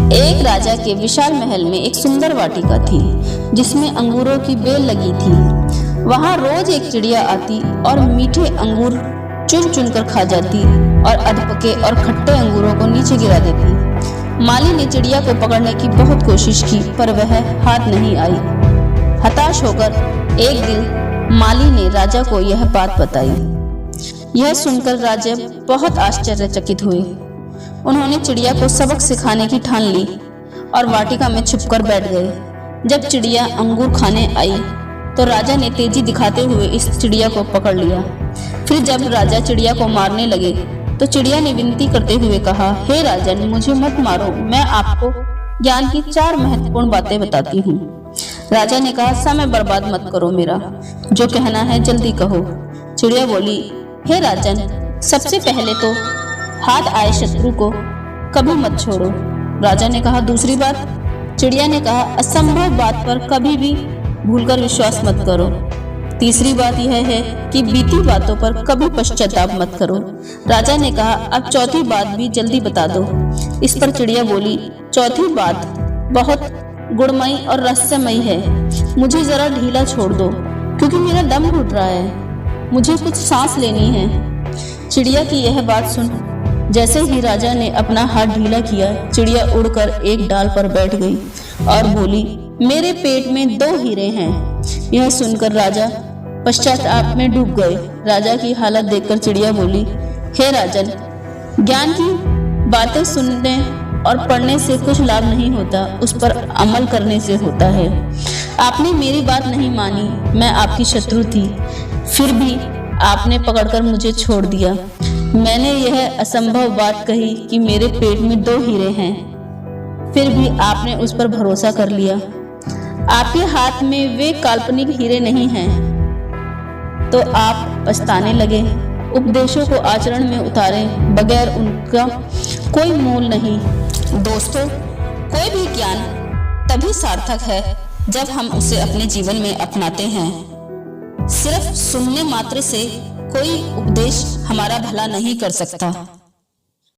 एक राजा के विशाल महल में एक सुंदर वाटिका थी जिसमें अंगूरों की बेल लगी थी। वहां रोज एक चिड़िया आती और मीठे अंगूर चुन चुन कर खा जाती और अधपके और खट्टे अंगूरों को नीचे गिरा देती। माली ने चिड़िया को पकड़ने की बहुत कोशिश की पर वह हाथ नहीं आई। हताश होकर एक दिन माली ने राजा को यह बात बताई। यह सुनकर राजा बहुत आश्चर्यचकित हुए। उन्होंने चिड़िया को सबक सिखाने की ठान ली और वाटिका में छुपकर बैठ गए। जब चिड़िया अंगूर खाने आई तो राजा ने तेजी दिखाते हुए इस चिड़िया को पकड़ लिया। फिर जब राजा चिड़िया को मारने लगे तो चिड़िया ने विनती करते हुए कहा, हे राजन, मुझे मत मारो, मैं आपको ज्ञान की 4 महत्वपूर्ण बातें बताती हूँ। राजा ने कहा, समय बर्बाद मत करो मेरा, जो कहना है जल्दी कहो। चिड़िया बोली, हे राजन, सबसे पहले तो हाथ आए शत्रु को कभी मत छोड़ो। राजा ने कहा, दूसरी बात? चिड़िया ने कहा, असंभव बात पर कभी भी भूलकर विश्वास मत करो। तीसरी बात यह है कि बीती बातों पर कभी पश्चाताप मत करो। राजा ने कहा, अब चौथी बात भी जल्दी बता दो। इस पर चिड़िया बोली, चौथी बात बहुत गुणमयी और रहस्यमयी है, मुझे जरा ढीला छोड़ दो क्योंकि मेरा दम घुट रहा है, मुझे कुछ सांस लेनी है। चिड़िया की यह बात सुन जैसे ही राजा ने अपना हाथ ढीला किया, चिड़िया उड़कर एक डाल पर बैठ गई और बोली, मेरे पेट में 2 हीरे हैं। यह सुनकर राजा पश्चाताप में डूब गए। राजा की हालत देखकर चिड़िया बोली, हे राजन, ज्ञान की बातें सुनने और पढ़ने से कुछ लाभ नहीं होता, उस पर अमल करने से होता है। आपने मेरी बात नहीं मानी, मैं आपकी शत्रु थी, फिर भी आपने पकड़कर मुझे छोड़ दिया। मैंने यह असंभव बात कही कि मेरे पेट में 2 हीरे हैं, फिर भी आपने उस पर भरोसा कर लिया। आपके हाथ में वे काल्पनिक हीरे नहीं हैं तो आप पछताने लगे। उपदेशों को आचरण में उतारें, बगैर उनका कोई मूल नहीं। दोस्तों, कोई भी ज्ञान तभी सार्थक है जब हम उसे अपने जीवन में अपनाते हैं। सिर्फ सुनने मात्र से कोई उपदेश हमारा भला नहीं कर सकता।